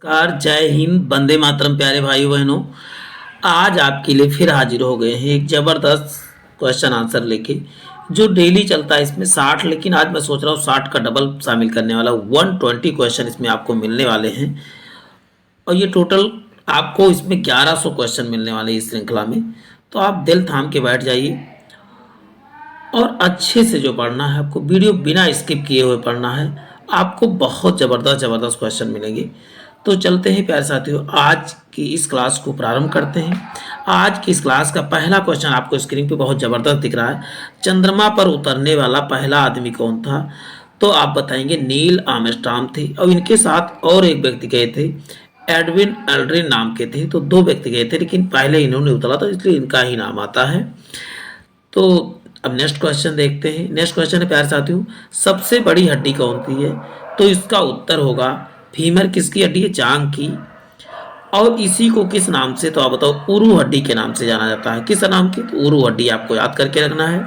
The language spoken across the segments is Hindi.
कार जय हिंद, वंदे मातरम। प्यारे भाई बहनों, आज आपके लिए फिर हाजिर हो गए हैं एक ज़बरदस्त क्वेश्चन आंसर लेके। जो डेली चलता है इसमें 60, लेकिन आज मैं सोच रहा हूँ 60 का डबल शामिल करने वाला 120 क्वेश्चन इसमें आपको मिलने वाले हैं। और ये टोटल आपको इसमें 1100 क्वेश्चन मिलने वाले हैं इस श्रृंखला में। तो आप दिल थाम के बैठ जाइए और अच्छे से जो पढ़ना है आपको, वीडियो बिना स्किप किए हुए पढ़ना है। आपको बहुत ज़बरदस्त ज़बरदस्त क्वेश्चन मिलेंगे। तो चलते हैं प्यारे साथियों, आज की इस क्लास को प्रारंभ करते हैं। आज की इस क्लास का पहला क्वेश्चन आपको स्क्रीन पे बहुत ज़बरदस्त दिख रहा है। चंद्रमा पर उतरने वाला पहला आदमी कौन था? तो आप बताएंगे नील आर्मस्ट्रांग थे, और इनके साथ और एक व्यक्ति गए थे, एडविन एल्ड्रिन नाम के थे। तो दो व्यक्ति गए थे, लेकिन पहले इन्होंने उतरा तो इसलिए इनका ही नाम आता है। तो अब नेक्स्ट क्वेश्चन देखते हैं। नेक्स्ट क्वेश्चन है प्यारे साथियों, सबसे बड़ी हड्डी कौन सी है? तो इसका उत्तर होगा फीमर। किसकी हड्डी है? जांघ की। और इसी को किस नाम से, तो आप बताओ, उरु हड्डी के नाम से जाना जाता है। किस नाम की? तो उरु हड्डी आपको याद करके रखना है।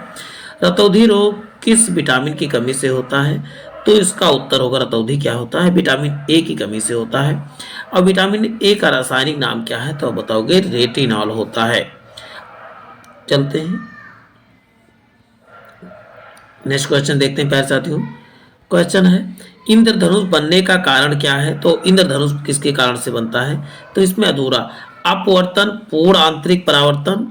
रतौंधी रोग किस विटामिन की कमी से होता है? तो इसका उत्तर होगा रतौंधी क्या होता है? विटामिन ए की कमी से होता है। और विटामिन ए का रासायनिक नाम क्या है? तो आप बताओगे रेटिनॉल होता है। चलते हैं नेक्स्ट क्वेश्चन देखते हैं प्यारे साथियों। क्वेश्चन है इंद्रधनुष बनने का कारण क्या है? तो इंद्रधनुष किसके कारण से बनता है? तो इसमें अधूरा अपवर्तन, पूर्ण आंतरिक परावर्तन,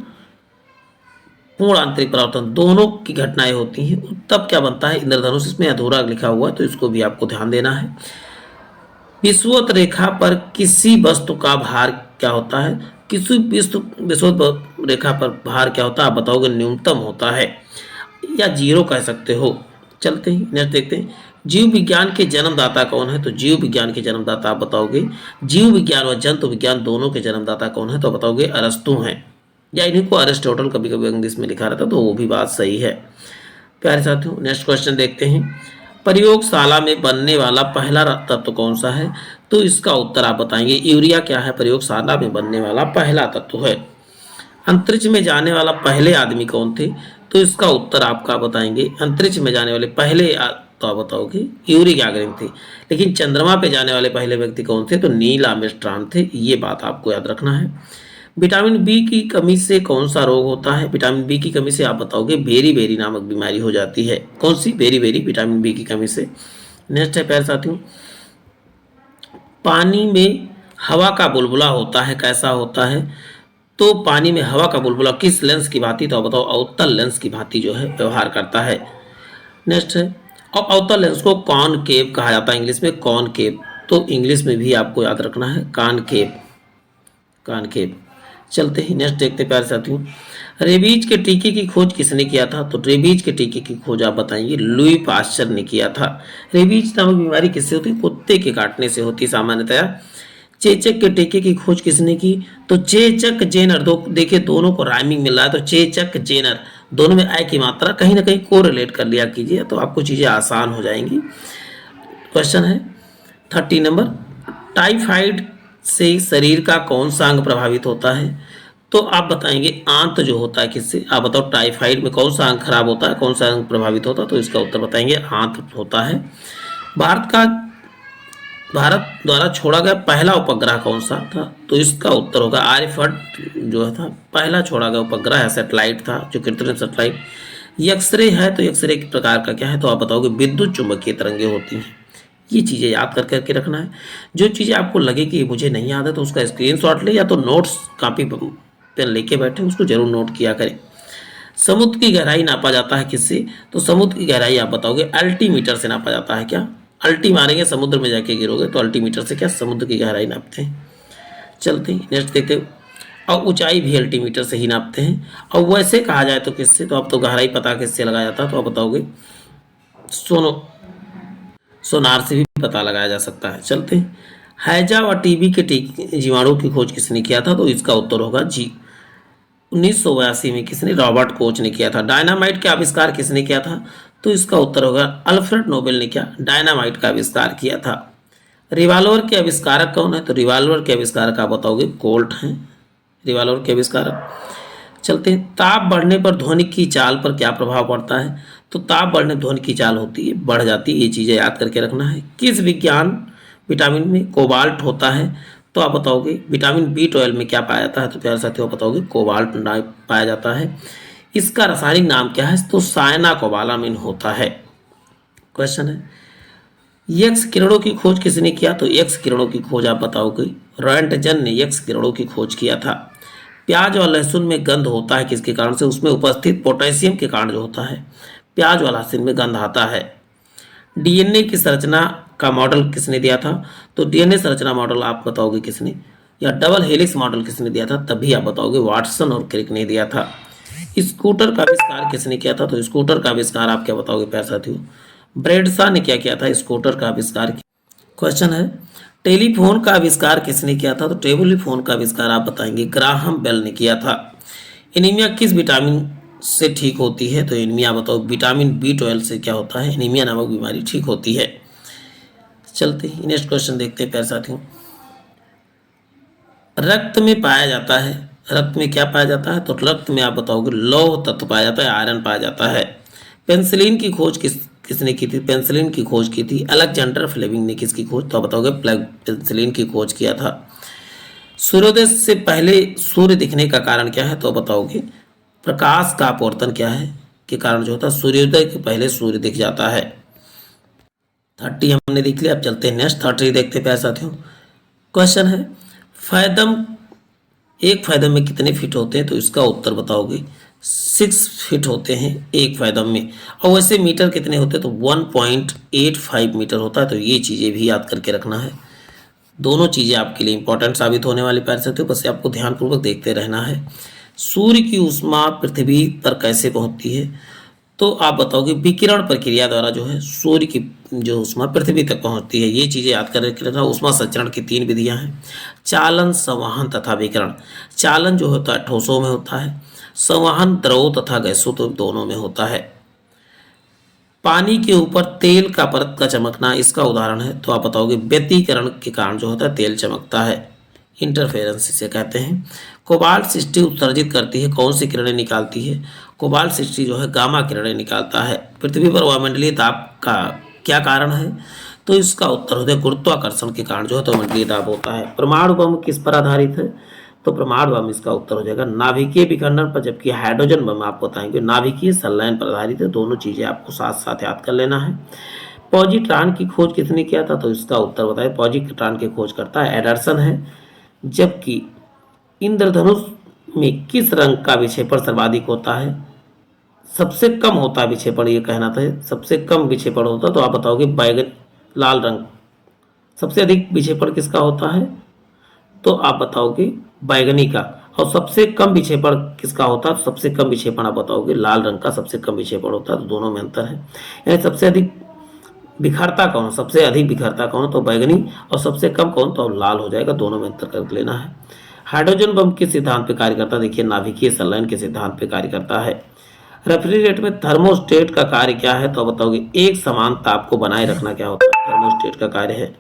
पूर्ण आंतरिक परावर्तन दोनों की घटनाएं होती हैं, तब क्या बनता है? इंद्रधनुष। इसमें अधूरा लिखा हुआ है तो इसको भी आपको ध्यान देना है। विषुवत रेखा पर किसी वस्तु का भार क्या होता है? किसी विषुवत रेखा पर भार क्या होता है? आप बताओगे न्यूनतम होता है, या जीरो कह सकते हो। चलते हैं नेक्स्ट देखते हैं। जीव विज्ञान के जन्मदाता कौन है? तो जीव विज्ञान के जन्मदाता आप बताओगे। जीव विज्ञान व जंतु विज्ञान दोनों के जन्मदाता कौन है? तो बताओगे अरस्तु हैं, या इन्हीं को अरिस्टोटल कभी कभी इंग्लिश में लिखा रहता, तो वो भी बात सही है। प्यारे साथियों नेक्स्ट क्वेश्चन देखते हैं। प्रयोगशाला में बनने वाला पहला तत्व कौन सा है? तो इसका उत्तर आप बताएंगे यूरिया। क्या है? प्रयोगशाला में बनने वाला पहला तत्व है। अंतरिक्ष में जाने वाला पहले आदमी कौन थे? तो इसका उत्तर आपका बताएंगे अंतरिक्ष में जाने वाले पहले तो आप बताओगे यूरी गैगरिन थे। लेकिन चंद्रमा पे जाने वाले पहले व्यक्ति कौन थे? तो नील आर्मस्ट्रांग थे। ये बात आपको याद रखना है। विटामिन बी की कमी से कौन सा रोग होता है? विटामिन बी की कमी से आप बताओगे बेरी बेरी नामक बीमारी हो जाती है। कौन सी? बेरी बेरी, विटामिन बी की कमी से। नेक्स्ट है प्यारे साथियों, पानी में हवा का बुलबुला होता है, कैसा होता है? तो पानी में हवा का बुलबुला किस लेंस की भांति, तो बताओ अवतल लेंस की भांति जो है व्यवहार करता है। नेक्स्ट है, और अवतल लेंस को कॉनकेव कहा जाता है इंग्लिश में, कॉनकेव। तो इंग्लिश में भी आपको याद रखना है कॉनकेव, कॉनकेव। चलते ही नेक्स्ट देखते हैं प्यारे साथियों। रेबीज के टीके की खोज किसने किया था? तो रेबीज के टीके की खोज आप बताएंगे लुई पाश्चर ने किया था। रेबीज नामक बीमारी किससे होती है? कुत्ते के काटने से होती है सामान्यतया। चेचक के टीके की खोज किसने की? तो चेचक जेनर। दो देखिए, दोनों को राइमिंग मिल रहा है, तो चेचक जेनर, दोनों में आई की मात्रा कहीं ना कहीं को रिलेट कर लिया कीजिए, तो आपको चीज़ें आसान हो जाएंगी। क्वेश्चन है 30 नंबर, टाइफाइड से शरीर का कौन सा अंग प्रभावित होता है? तो आप बताएंगे आंत जो होता है। किससे? आप बताओ टाइफाइड में कौन सा अंग खराब होता है, कौन सा अंग प्रभावित होता है? तो इसका उत्तर बताएंगे आंत होता है। भारत द्वारा छोड़ा गया पहला उपग्रह कौन सा था? तो इसका उत्तर होगा आर्यभट्ट जो था पहला छोड़ा गया उपग्रह है, सैटेलाइट था, जो कृत्रिम सैटेलाइट। एक्सरे है, तो एक्सरे के प्रकार का क्या है? तो आप बताओगे विद्युत चुंबकीय तरंगें होती हैं। ये चीज़ें याद करके रखना है। जो चीज़ें आपको लगे कि मुझे नहीं याद है, तो उसका स्क्रीनशॉट ले, या तो नोट्स कापी पेन लेके बैठे, उसको जरूर नोट किया करें। समुद्र की गहराई नापा जाता है किससे? तो समुद्र की गहराई आप बताओगे अल्टीमीटर से नापा जाता है। क्या? अल्टी मारेंगे, समुद्र में जाके गिरोगे, तो अल्टीमीटर से क्या समुद्र की गहराई नापते हैं। चलते हैं नेक्स्ट देखते हैं। और ऊंचाई भी अल्टीमीटर से ही नापते हैं। और वैसे कहा जाए तो किससे? तो अब तो गहराई पता किससे लगाया जाता है? तो आप बताओगे सोनार से भी पता लगाया जा सकता है। चलते हैं, हैजा व टीबी के जीवाणु की खोज किसने किया था? तो इसका उत्तर होगा 1982 में किसने? रॉबर्ट कोच ने किया था। डायनामाइट का आविष्कार किसने किया था? तो इसका उत्तर होगा अल्फ्रेड नोबेल ने क्या? डायनामाइट का आविष्कार किया था। रिवाल्वर के आविष्कारक कौन है? तो रिवाल्वर के आविष्कारक आप बताओगे कोल्ट हैं, रिवाल्वर के आविष्कारक। चलते हैं, ताप बढ़ने पर ध्वनि की चाल पर क्या प्रभाव पड़ता है? तो ताप बढ़ने ध्वनि की चाल होती है बढ़ जाती है। ये चीज़ें याद करके रखना है। किस विज्ञान विटामिन में कोबाल्ट होता है, तो आप बताओगे विटामिन B12 में क्या पाया जाता है, तो प्यारे साथियों बताओगे कोबाल्ट पाया जाता है। इसका रासायनिक नाम क्या है, तो सायनाकोबालामिन होता है। क्वेश्चन है एक्स किरणों की खोज किसने किया, तो एक्स किरणों की खोज आप बताओगे रॉयंटजन ने एक्स किरणों की खोज किया था। प्याज और लहसुन में गंध होता है किसके कारण से, उसमें उपस्थित पोटेशियम के कारण जो होता है प्याज और लहसुन में गंध आता है। डीएनए की संरचना का मॉडल किसने दिया था, तो डीएनए संरचना मॉडल आप बताओगे किसने, या डबल हेलिक्स मॉडल किसने दिया था, तभी आप बताओगे वाटसन और क्रिक ने दिया था। स्कूटर का आविष्कार किसने किया था, तो स्कूटर का आविष्कार आप क्या बताओगे प्यारे साथियों, ब्रेडसा ने क्या किया था स्कूटर का आविष्कार। क्वेश्चन है टेलीफोन का आविष्कार किसने किया था, तो टेलीफोन का आविष्कार आप बताएंगे ग्राहम बेल ने किया था। एनीमिया किस विटामिन से ठीक होती है, तो एनीमिया बताओ विटामिन B12 से क्या होता है, एनीमिया नामक बीमारी ठीक होती है। चलते हैं नेक्स्ट क्वेश्चन देखते हैं प्यारे साथियों। रक्त में पाया जाता है, रक्त में क्या पाया जाता है, तो रक्त में आप बताओगे लौह तत्व पाया जाता है, आयरन पाया जाता है। पेंसिलिन की खोज किसने की थी, पेंसिलिन की खोज की थी अलेक्जेंडर फ्लेमिंग ने। किसकी खोज, तो बताओगे पेंसिलिन की खोज किया था। सूर्योदय से पहले सूर्य दिखने का कारण क्या है, तो बताओगे प्रकाश का अपवर्तन क्या है के कारण जो होता है सूर्योदय के पहले सूर्य दिख जाता है। 30 हमने देख लिया, अब चलते हैं नेक्स्ट 30 देखते हैं प्यारे साथियों। क्वेश्चन है फायदम एक फायदम में कितने फीट होते हैं, तो इसका उत्तर बताओगे 6 फीट होते हैं एक फायदम में। और वैसे मीटर कितने होते हैं, तो 1.85 मीटर होता है। तो ये चीज़ें भी याद करके रखना है, दोनों चीज़ें आपके लिए इंपॉर्टेंट साबित होने वाली प्यारे साथियों, बस आपको ध्यानपूर्वक देखते रहना है। सूर्य की ऊष्मा पृथ्वी पर कैसे पहुंचती है, तो आप बताओगे विकिरण प्रक्रिया द्वारा जो है सूर्य की जो ऊष्मा पृथ्वी तक पहुंचती है। ये चीज़ें याद करके रखना। ऊष्मा संचरण की 3 विधियां हैं, चालन, संवहन तथा विकिरण। चालन जो होता है ठोसों में होता है, संवहन द्रव तथा गैसों तो दोनों में होता है। पानी के ऊपर तेल का परत का चमकना इसका उदाहरण है, तो आप बताओगे व्यतिकरण के कारण जो होता है तेल चमकता है, इंटरफेरेंस इसे कहते हैं। कोबाल्ट 60 उत्सर्जित करती है, कौन सी किरणें निकालती है, कोबाल्ट 60 जो है गामा किरणें निकालता है। पृथ्वी पर वायुमंडलीय दाब का क्या कारण है, तो इसका उत्तर होता है गुरुत्वाकर्षण के कारण जो है तो मंडलीय दाब होता है। परमाणु बम किस पर आधारित है, तो परमाणु बम इसका उत्तर हो जाएगा नाभिकीय विखंडन पर, जबकि हाइड्रोजन बम आप बताएंगे नाभिकीय संलयन पर आधारित है। दोनों चीजें आपको साथ साथ याद कर लेना है। पॉजिट्रॉन की खोज किसने किया था, तो इसका उत्तर बताए पॉजिट्रॉन की खोज करता है एडरसन है। जबकि इंद्रधनुष में किस रंग का विक्षेपण सर्वाधिक होता है, सबसे कम होता है विक्षेपण, ये कहना था सबसे कम विक्षेपण होता, तो आप बताओगे बैगन लाल रंग। सबसे अधिक विक्षेपण किसका होता है, तो आप बताओगे बैगनी का। और सबसे कम विक्षेपण किसका होता है, सबसे कम विक्षेपण आप बताओगे लाल रंग का सबसे कम विक्षेपण होता है। तो दोनों में अंतर है। यानी सबसे अधिक बिखरता कौन, सबसे अधिक बिखरता कौन, तो बैगनी, और सबसे कम कौन, तो लाल हो जाएगा। दोनों में अंतर कर लेना है। हाइड्रोजन बम किस सिद्धांत पे कार्य करता है, देखिए नाभिकीय संलयन के सिद्धांत पे कार्य करता है। रेफ्रिजरेटर में थर्मोस्टेट का कार्य क्या है, तो बताओगे एक समान ताप को बनाए रखना क्या होता है, थर्मोस्टेट का कार्य है।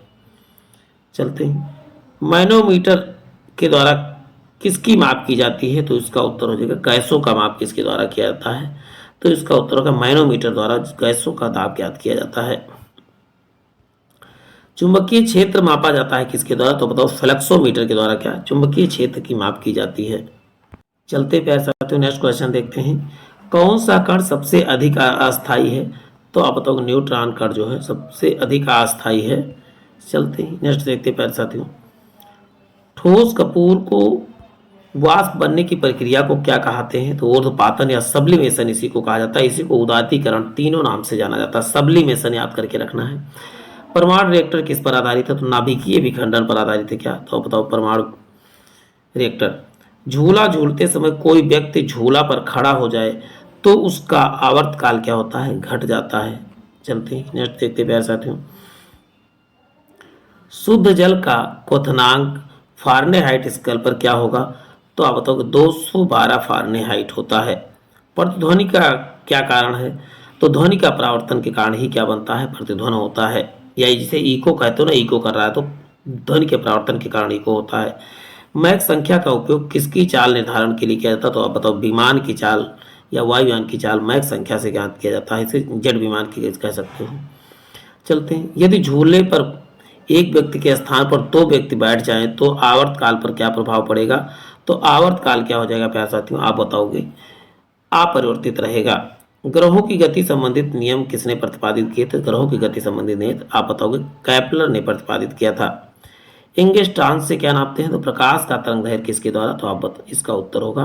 चलते हैं मैनोमीटर के द्वारा किसकी माप की जाती है, तो इसका उत्तर हो जाएगा गैसों का माप किसके द्वारा किया जाता है, तो इसका उत्तर होगा मैनोमीटर द्वारा गैसों का दाब ज्ञात किया जाता है। चुंबकीय क्षेत्र मापा जाता है किसके द्वारा, तो बताओ फ्लक्सोमीटर के द्वारा क्या चुंबकीय क्षेत्र की माप की जाती है। चलते प्यारे साथियों नेक्स्ट क्वेश्चन देखते हैं। कौन सा कण सबसे अधिक अस्थायी है, तो आप बताओगे न्यूट्रॉन कण जो है सबसे अधिक अस्थायी है। चलते हैं नेक्स्ट देखते हैं प्यारे साथियों। ठोस कपूर को वाष्प बनने की प्रक्रिया को क्या कहते हैं, तो ऊर्ध्वपातन या सब्लिमेशन इसी को कहा जाता है। इसी को उदातीकरण तीनों नाम से जाना जाता है। सब्लिमेशन याद करके रखना है। परमाणु रिएक्टर किस पर आधारित है, तो नाभिकीय विखंडन पर आधारित है क्या, तो बताओ परमाणु रिएक्टर। झूला झूलते समय कोई व्यक्ति झूला पर खड़ा हो जाए तो उसका आवर्तकाल क्या होता है, घट जाता है। चलते हैं नेक्स्ट देखते हैं प्यारे साथियों। शुद्ध जल का क्वथनांक फारेनहाइट स्केल पर क्या होगा, तो आप बताओगे 212 फारेनहाइट होता है। प्रतिध्वनि का क्या कारण है, तो ध्वनि का परावर्तन के कारण ही क्या बनता है, प्रतिध्वनि होता है। या जिसे इको कहते हो ना, इको कर रहा है तो ध्वनि के परावर्तन के कारण इको होता है। मैक संख्या का उपयोग किसकी चाल निर्धारण के लिए किया जाता है, तो आप बताओ विमान की चाल या वायुयान की चाल मैक संख्या से ज्ञात किया जाता है। इसे जेट विमान की कह सकते हो। चलते हैं। यदि झूले पर एक व्यक्ति के स्थान पर दो व्यक्ति बैठ जाएं तो आवर्तकाल पर क्या प्रभाव पड़ेगा? तो आवर्तकाल क्या हो जाएगा प्यारे साथियों, आप बताओगे? अपरिवर्तित रहेगा। ग्रहों की गति संबंधित नियम किसने प्रतिपादित किए थे? ग्रहों की गति संबंधित नियम आप बताओगे? कैप्लर ने प्रतिपादित किया था। इंगस्टान से क्या नापते हैं? तो प्रकाश का तरंग दैर्घ्य किसके द्वारा? तो आप इसका उत्तर होगा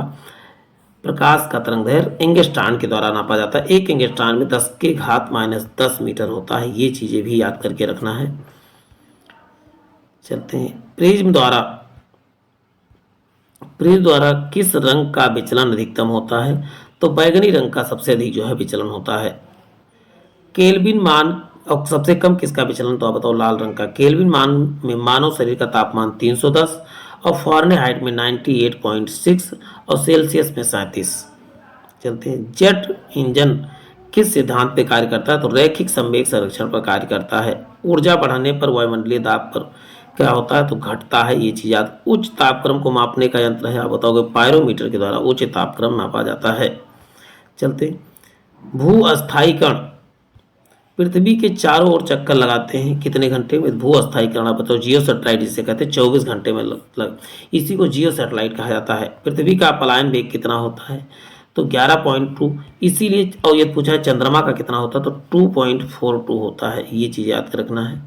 प्रकाश का तरंग दैर्घ्य इंगस्टान के द्वारा नापा जाता है। एक इंगस्टान में 10 के घात -10 मीटर होता है। ये चीजें भी याद करके रखना है। चलते हैं प्रिज्म द्वारा किस रंग का विचलन अधिकतम होता है? तो बैगनी रंग का सबसे अधिक जो है विचलन होता है। केल्विन मान और सबसे कम किसका विचलन? तो आप बताओ? लाल रंग का। केल्विन मान में मानव शरीर का तापमान 310 और फ़ारेनहाइट में 98.6 और सेल्सियस में 37। चलते हैं। जेट इंजन किस सिद्धांत पे कार्य करता है? तो रैखिक संवेग संरक्षण पर कार्य करता है। ऊर्जा बढ़ाने पर वायुमंडलीय दाब पर क्या होता है? तो घटता है। ये चीज याद। उच्च तापक्रम को मापने का यंत्र है, आप बताओगे? पायरोमीटर के द्वारा उच्च तापक्रम नापा जाता है। चलते। भू अस्थायी कण पृथ्वी के चारों ओर चक्कर लगाते हैं कितने घंटे में? भू अस्थायी कण आप बताओ? जियो सैटेलाइट जिसे कहते हैं 24 घंटे में इसी को जियो सैटेलाइट कहा जाता है। पृथ्वी का पलायन वेग कितना होता है? तो 11.2। इसीलिए और ये पूछा है चंद्रमा का कितना होता है? तो 2.42 होता है। ये चीज याद रखना है।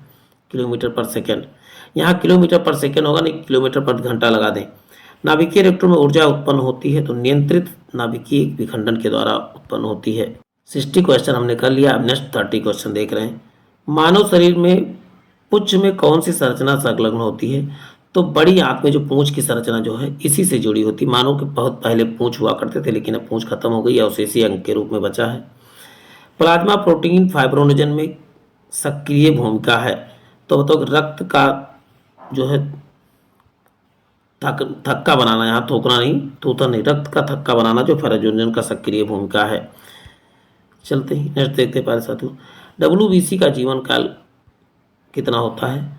किलोमीटर पर सेकेंड, यहाँ किलोमीटर पर सेकेंड होगा, नहीं किलोमीटर पर घंटा लगा दें। नाभिकीय रिएक्टर में ऊर्जा उत्पन्न होती है तो नियंत्रित नाभिकीय विखंडन के द्वारा उत्पन्न होती है। 60 क्वेश्चन हमने कर लिया। अब नेक्स्ट 30 क्वेश्चन देख रहे हैं। मानव शरीर में पुच्छ में कौन सी संरचना संलग्न होती है? तो बड़ी आंत में जो पूंछ की संरचना जो है इसी से जुड़ी होती। मानव के बहुत पहले पूंछ हुआ करते थे, लेकिन अब पूंछ खत्म हो गई, अवशेषी अंग के रूप में बचा है। प्लाज्मा प्रोटीन फाइब्रोनोजन में सक्रिय भूमिका है। तो बताओ रक्त का जो है थक्का बनाना, यहाँ थोकना नहीं, थूथन नहीं, रक्त का थक्का बनाना जो फाइब्रोनोजन का सक्रिय भूमिका है। चलते ही नेक्स्ट देखते हैं प्यारे साथियों। WBC का जीवन काल कितना होता है?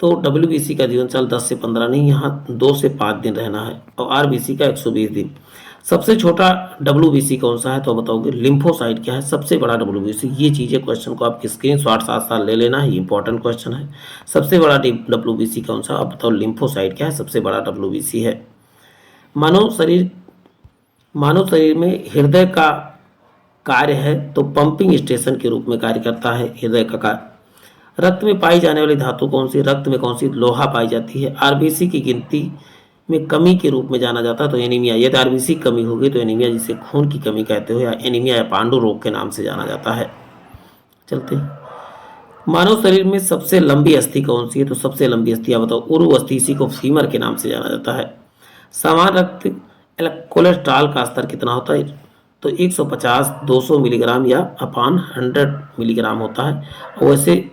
तो WBC का जीवन काल 10 से 15 नहीं, यहाँ 2 से 5 दिन रहना है। और RBC का 120 दिन। सबसे छोटा WBC कौन सा है? तो बताओगे? लिम्फोसाइट क्या है? सबसे बड़ा WBC। ये चीजें क्वेश्चन को आपकी स्क्रीनशॉट साथ साथ ले लेना है, इंपॉर्टेंट क्वेश्चन है। सबसे बड़ा WBC कौन सा? आप बताओ? लिम्फोसाइट क्या है? सबसे बड़ा WBC है। मानव शरीर में हृदय का कार्य है तो पंपिंग स्टेशन के रूप में कार्य करता है हृदय का कार्य। रक्त में पाई जाने वाली धातु कौन सी? रक्त में कौन सी? लोहा पाई जाती है। RBC की गिनती में कमी के रूप में जाना जाता है तो एनीमिया। यदि RBC कमी होगी तो एनीमिया, जिसे खून की कमी कहते हो, या एनीमिया या पांडु रोग के नाम से जाना जाता है। चलते हैं। मानव शरीर में सबसे लंबी अस्थि कौन सी है? तो सबसे लंबी अस्थि आप बताओ? उरु अस्थि। इसी को फीमर के नाम से जाना जाता है। सामान्य रक्त कोलेस्ट्रॉल का स्तर कितना होता है? तो 150 200 मिलीग्राम या अपान 100 मिलीग्राम होता है। और वैसे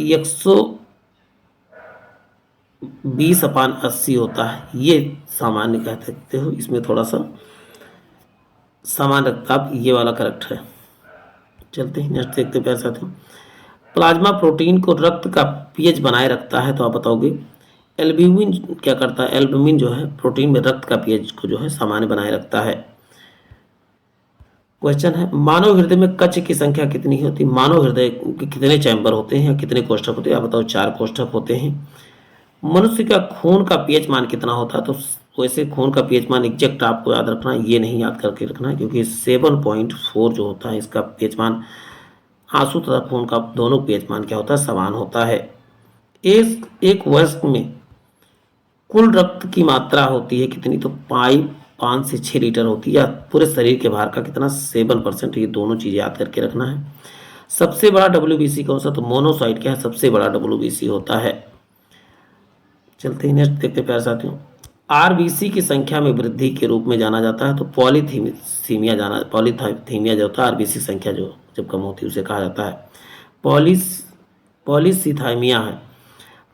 120/80 होता है। ये सामान्य कह सकते हो। इसमें थोड़ा सा सामान्य रक्तचाप ये वाला करेक्ट है। चलते हैं नेक्स्ट देखते हैं प्यारे साथियों। प्लाज्मा प्रोटीन को रक्त का पीएच बनाए रखता है तो आप बताओगे? एल्ब्यूमिन क्या करता है? एल्ब्यूमिन जो है प्रोटीन में रक्त का पीएच को जो है सामान्य बनाए रखता है। क्वेश्चन है, मानव हृदय में कक्ष की संख्या कितनी होती है? मानव हृदय के कितने चैम्बर होते हैं या कितने कोष्ठक होते हैं? आप बताओ? 4 कोष्ठक होते हैं। मनुष्य का खून का पीएच मान कितना होता है? तो वैसे खून का पीएच मान एग्जैक्ट आपको याद रखना है, ये नहीं याद करके रखना है, क्योंकि 7.4 जो होता है इसका पीएच मान, आंसू तथा खून का दोनों पीएच मान क्या होता है? समान होता है। एक वयस्क में कुल रक्त की मात्रा होती है कितनी? तो 5 से 6 लीटर होती है। या पूरे शरीर के भार का कितना? 7%। ये दोनों चीजें याद करके रखना है। सबसे बड़ा WBC कौन सा? तो मोनोसाइट क्या है? सबसे बड़ा WBC होता है। चलते ही नेक्स्ट देखते प्यारे साथियों। RBC की संख्या में वृद्धि के रूप में जाना जाता है तो पॉलीथीमिया जो होता है RBC संख्या जो जब कम होती है उसे कहा जाता है पॉलीसीथाइमिया है।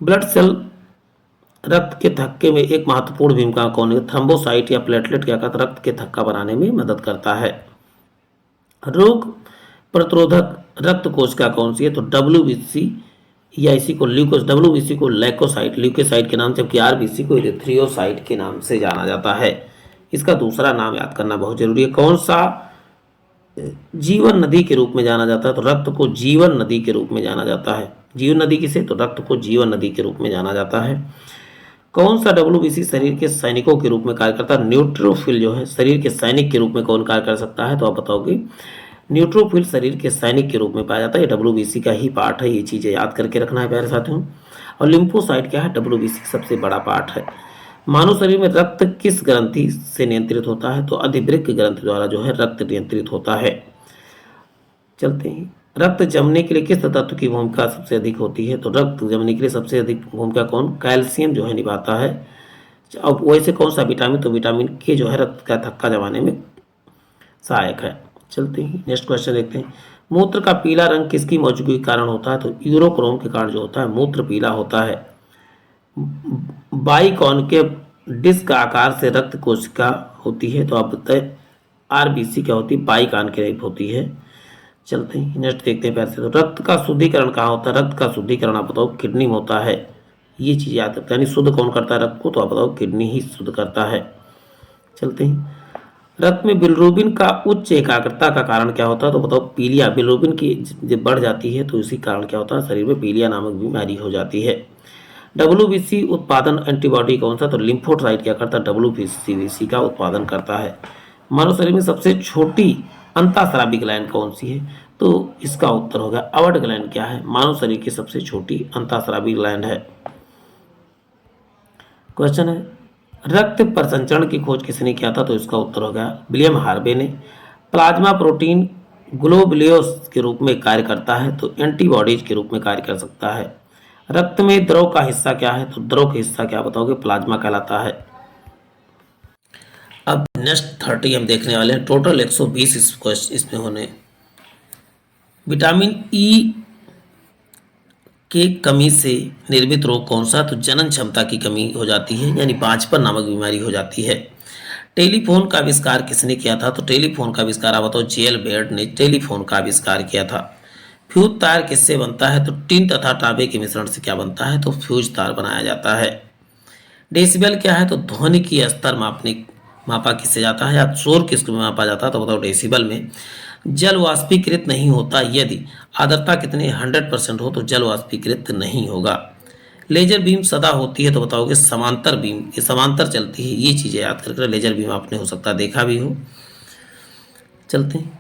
ब्लड सेल रक्त के थक्के में एक महत्वपूर्ण भूमिका कौन है? थ्रोम्बोसाइट या प्लेटलेट क्या करता है? रक्त के थक्का बनाने में मदद करता है। रोग प्रतिरोधक रक्त कोशिका कौन सी है? तो WBC या इसी को WBC को ल्यूकोसाइट के नाम से, जबकि RBC को इरिथ्रियोसाइट के नाम से जाना जाता है। इसका दूसरा नाम याद करना बहुत जरूरी है। कौन सा जीवन नदी के रूप में जाना जाता है? तो रक्त को जीवन नदी के रूप में जाना जाता है। जीवन नदी किसे? तो रक्त को जीवन नदी के रूप में जाना जाता है। कौन सा डब्ल्यूबीसी शरीर के सैनिकों के रूप में कार्य करता है? न्यूट्रोफिल जो है शरीर के सैनिक के रूप में कौन कार्य कर सकता है? तो आप बताओगे न्यूट्रोफिल शरीर के सैनिक के रूप में पाया जाता है। ये डब्ल्यूबीसी का ही पार्ट है, ये चीज़ें याद करके रखना है प्यारे साथियों। और लिम्फोसाइट क्या है? डब्ल्यूबीसी का सबसे बड़ा पार्ट है। मानव शरीर में रक्त किस ग्रंथि से नियंत्रित होता है? तो अधिवृक्क ग्रंथि द्वारा जो है रक्त नियंत्रित होता है। चलते हैं, रक्त जमने के लिए किस तत्व की भूमिका सबसे अधिक होती है? तो रक्त जमने के लिए सबसे अधिक भूमिका कौन? कैल्शियम जो है निभाता है। अब वैसे कौन सा विटामिन? तो विटामिन के जो है रक्त का थक्का जमाने में सहायक है। चलते हैं, नेक्स्ट क्वेश्चन देखते हैं। मूत्र का पीला रंग किसकी मौजूदगी के कारण होता है? तो यूरोक्रोम के कारण जो होता है मूत्र पीला होता है। बाइकॉन्केव डिस्क आकार से रक्त कोशिका होती है। तो आप बताएं आरबीसी क्या होती है? बाइकॉन्केव होती है। चलते हैं, नेक्स्ट देखते हैं प्यार से। तो रक्त का शुद्धिकरण कहाँ होता है? रक्त का शुद्धिकरण आप बताओ किडनी में होता है। ये चीज़ याद रखते हैं, यानी शुद्ध कौन करता है रक्त को? तो आप बताओ किडनी ही शुद्ध करता है। चलते हैं, रक्त में बिलिरुबिन का उच्च एकाग्रता का कारण क्या होता है? तो बताओ पीलिया। बिलिरुबिन की जब बढ़ जाती है तो इसी कारण क्या होता है? शरीर में पीलिया नामक बीमारी हो जाती है। डब्ल्यूबीसी उत्पादन एंटीबॉडी कौन सा? तो लिम्फोसाइट क्या करता है? डब्ल्यूबीसी का उत्पादन करता है। मानव शरीर में सबसे छोटी अंतःस्रावी ग्लैंड कौन सी है? तो इसका उत्तर होगा अवड ग्लैंड क्या है? मानव शरीर की सबसे छोटी अंतःस्रावी ग्लैंड है। क्वेश्चन है, रक्त प्रसंचरण की खोज किसने किया था? तो इसका उत्तर होगा विलियम हार्वे ने। प्लाज्मा प्रोटीन ग्लोबुल्स के रूप में कार्य करता है, तो एंटीबॉडीज के रूप में कार्य कर सकता है। रक्त में द्रव का हिस्सा क्या है? तो द्रव का हिस्सा क्या बताओगे? प्लाज्मा कहलाता है। अब नेक्स्ट 30 हम देखने वाले हैं। टोटल 120 इसमें होने। विटामिन ई के कमी से निर्मित रोग कौन सा? तो जनन क्षमता की कमी हो जाती है, यानी बांझपन नामक बीमारी हो जाती है। टेलीफोन का आविष्कार किसने किया था? तो टेलीफोन का आविष्कार आप बताओ जेएल बेयर्ड ने टेलीफोन का आविष्कार किया था। फ्यूज तार किससे बनता है? तो टिन तथा तांबे के मिश्रण से क्या बनता है? तो फ्यूज तार बनाया जाता है। डेसिबल क्या है? तो ध्वनि की स्तर मापा किससे जाता है, या शोर किसको मापा जाता है? तो बताओ डेसिबल में। जल वाष्पीकृत नहीं होता यदि आर्द्रता कितने 100% हो तो जल वाष्पीकृत नहीं होगा। लेजर बीम सदा होती है, तो बताओगे समांतर बीम, ये समांतर चलती है। ये चीज़ें याद करके लेजर बीम आपने हो सकता है देखा भी हो। चलते हैं,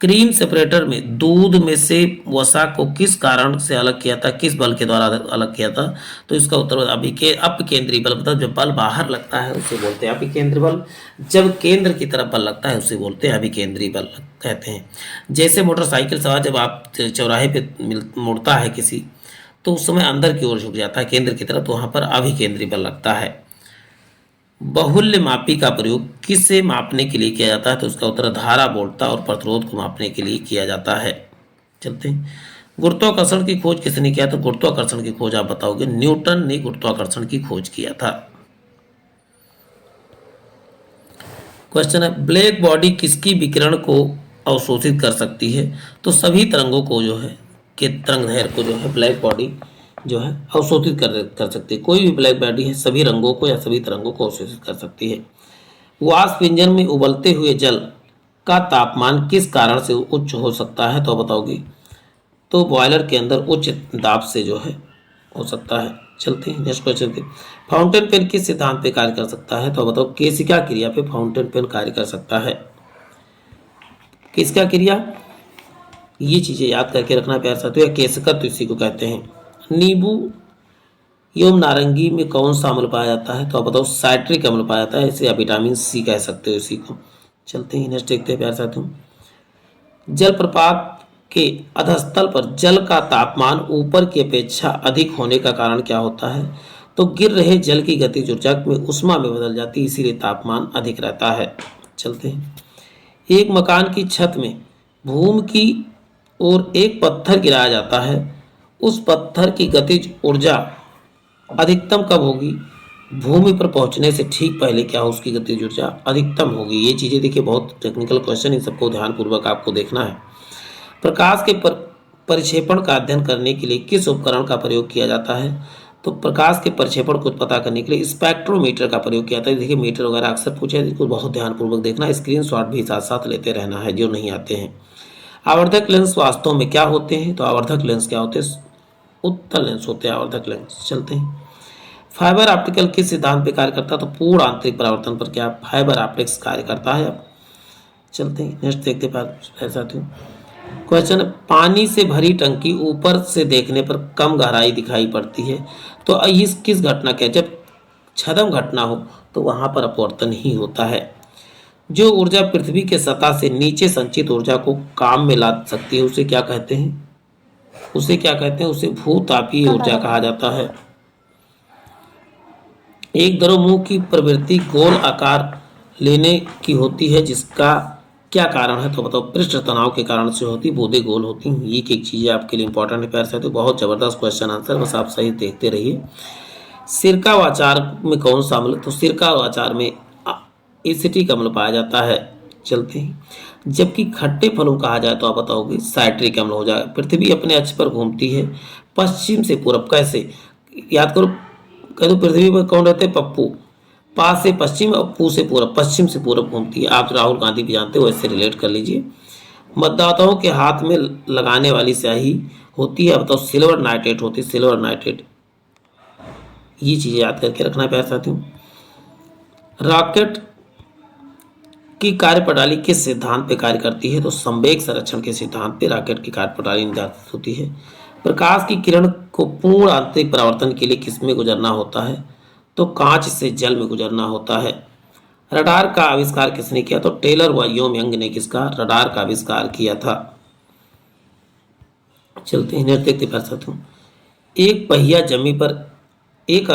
क्रीम सेपरेटर में दूध में से वसा को किस कारण से अलग किया था? किस बल के द्वारा अलग किया था? तो इसका उत्तर अपकेंद्री बल। मतलब जब बल बाहर लगता है उसे बोलते हैं अभिकेंद्री बल, जब केंद्र की तरफ बल लगता है उसे बोलते हैं अभिकेंद्री बल कहते हैं। जैसे मोटरसाइकिल सवार जब आप चौराहे पे मुड़ता है किसी, तो उस समय अंदर की ओर झुक जाता है केंद्र की तरफ, तो वहाँ पर अभिकेंद्री बल लगता है। बहुल्य मापी का प्रयोग किसे मापने के लिए किया जाता है? तो उसका उत्तर धारा, वोल्टता और प्रतिरोध को मापने के लिए किया जाता है। चलते हैं, गुरुत्वाकर्षण की खोज किसने किया? तो गुरुत्वाकर्षण की खोज आप बताओगे न्यूटन ने गुरुत्वाकर्षण की खोज किया था। क्वेश्चन है, ब्लैक बॉडी किसकी विकिरण को अवशोषित कर सकती है? तो सभी तरंगों को जो है के तरंगदैर्घ्य को जो है ब्लैक बॉडी जो है अवशोषित कर सकती है। कोई भी ब्लैक बॉडी है सभी रंगों को या सभी तरंगों को अवशोषित कर सकती है। वाष्प इंजन में उबलते हुए जल का तापमान किस कारण से उच्च हो सकता है? तो बताओगी तो बॉयलर के अंदर उच्च दाब से जो है हो सकता है। चलते हैं नेक्स्ट क्वेश्चन पे। फाउंटेन पेन किस सिद्धांत पे कार्य कर सकता है? तो बताओ केशिका क्रिया पे फाउंटेन पेन कार्य कर सकता है। किसका क्रिया? ये चीजें याद करके रखना प्यार साथियों। या केशकत्व इसी को कहते हैं। नींबू एवं नारंगी में कौन सा अम्ल पाया जाता है? तो आप बताओ साइट्रिक अम्ल पाया जाता है, इसे आप विटामिन सी कह सकते हो इसी को। चलते हैं नेक्स्ट देखते हैं प्यार साथियों। जलप्रपात के अधस्थल पर जल का तापमान ऊपर की अपेक्षा अधिक होने का कारण क्या होता है? तो गिर रहे जल की गतिज ऊर्जा में उष्मा में बदल जाती है, इसीलिए तापमान अधिक रहता है। चलते हैं, एक मकान की छत में भूमि की ओर एक पत्थर गिराया जाता है, उस पत्थर की गतिज ऊर्जा अधिकतम कब होगी? भूमि पर पहुंचने से ठीक पहले क्या हो उसकी गतिज ऊर्जा अधिकतम होगी। ये चीजें देखिए बहुत टेक्निकल क्वेश्चन, इन सबको ध्यानपूर्वक आपको देखना है। प्रकाश के परिक्षेपण का अध्ययन करने के लिए किस उपकरण का प्रयोग किया जाता है? तो प्रकाश के परिक्षेपण को पता करने के लिए स्पेक्ट्रोमीटर का प्रयोग किया जाता है। देखिए मीटर वगैरह अक्सर पूछे, इसको बहुत ध्यानपूर्वक देखना, स्क्रीनशॉट भी साथ साथ लेते रहना है जो नहीं आते हैं। आवर्धक लेंस वास्तव में क्या होते हैं? तो आवर्धक लेंस क्या होते हैं? उत्तल लेंस होते हैं, आवर्धक लेंस। चलते हैं, फाइबर ऑप्टिकल किस सिद्धांत पे कार्य करता है? तो पूर्ण आंतरिक परावर्तन पर क्या फाइबर ऑप्टिक्स कार्य करता है। अब चलते हैं नेक्स्ट देखते हैं साथियों। क्वेश्चन, पानी से भरी टंकी ऊपर से देखने पर कम गहराई दिखाई पड़ती है, तो इस किस घटना के, जब छदम घटना हो तो वहां पर अपवर्तन ही होता है। जो ऊर्जा पृथ्वी के सतह से नीचे संचित ऊर्जा को काम में ला सकती है उसे क्या कहते हैं? उसे क्या कहते हैं? उसे भूतापीय ऊर्जा कहा जाता है। एक द्रवमुख की प्रवृत्ति गोल आकार लेने की होती है, जिसका क्या कारण है? तो बताओ, पृष्ठ तनाव के कारण से होती, बूंदें गोल होती हैं। ये एक चीजें आपके लिए इंपॉर्टेंट है प्यारे साथियों, बहुत जबरदस्त क्वेश्चन आंसर, बस आप सही देखते रहिए। सिरका व अचार में कौन शामिल है? तो सिरका व अचार में एसिटिक अम्ल पाया जाता है। चलते हैं, जबकि खट्टे फलों कहा जाए तो आप बताओगे साइट्रिक अम्ल हो जाएगा। पृथ्वी अपने अक्ष पर घूमती है पश्चिम से पूरब, कैसे? याद करो, कह दो पृथ्वी पर कौन रहते हैं? पप्पू। पा से पश्चिम और पू से पूरब, पश्चिम से पूरब घूमती है। आप राहुल गांधी भी जानते हो, ऐसे रिलेट कर लीजिए। मतदाताओं के हाथ में लगाने वाली स्याही होती है, अब बताओ सिल्वर नाइट्रेट होती है, सिल्वर नाइट्रेट। ये चीजें याद करके रखना है प्यारे साथियों। रॉकेट की कार्यप्रणाली किस सिद्धांत पे कार्य करती है? तो संवेग संरक्षण के सिद्धांत पे रॉकेट की कार्यप्रणाली निर्धारित होती है। प्रकाश की किरण को पूर्ण आंतरिक परावर्तन के लिए किस में गुजरना होता है? तो कांच से जल में गुजरना होता है। रडार का आविष्कार किसने किया? तो टेलर व योम यंग ने किसका रडार का आविष्कार किया था। चलते हैं देखते कर सकते हूँ। एक पहिया जमी पर एक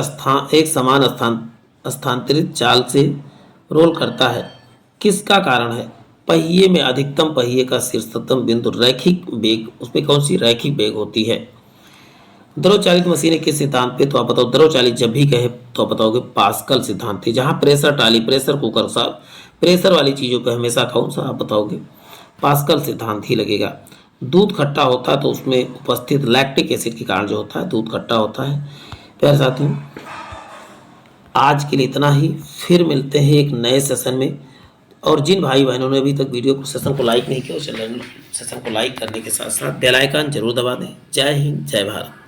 समान स्थानांतरित चाल से रोल करता है, किसका कारण है? पहिए में अधिकतम पहिए का शीर्षतम बिंदु रैखिक वेग, उसमें कौन सी रैखिक वेग होती है। द्रव चालित मशीनें किस सिद्धांत पे? तो आप बताओ, द्रव चालित जब भी कहे तो आप बताओगे पास्कल सिद्धांत है। जहां प्रेशर टाली, प्रेशर कुकर, सा प्रेशर वाली चीजों पे हमेशा कौन सा आप बताओगे? पास्कल सिद्धांत ही लगेगा। दूध खट्टा होता है तो उसमें उपस्थित लैक्टिक एसिड के कारण जो होता है दूध खट्टा होता है। प्यारे साथियों, आज के लिए इतना ही, फिर मिलते हैं एक नए सेशन में। और जिन भाई बहनों ने अभी तक वीडियो को सेशन को लाइक नहीं किया, चैनल सेशन को लाइक करने के साथ साथ बेल आइकन जरूर दबा दें। जय हिंद, जय भारत।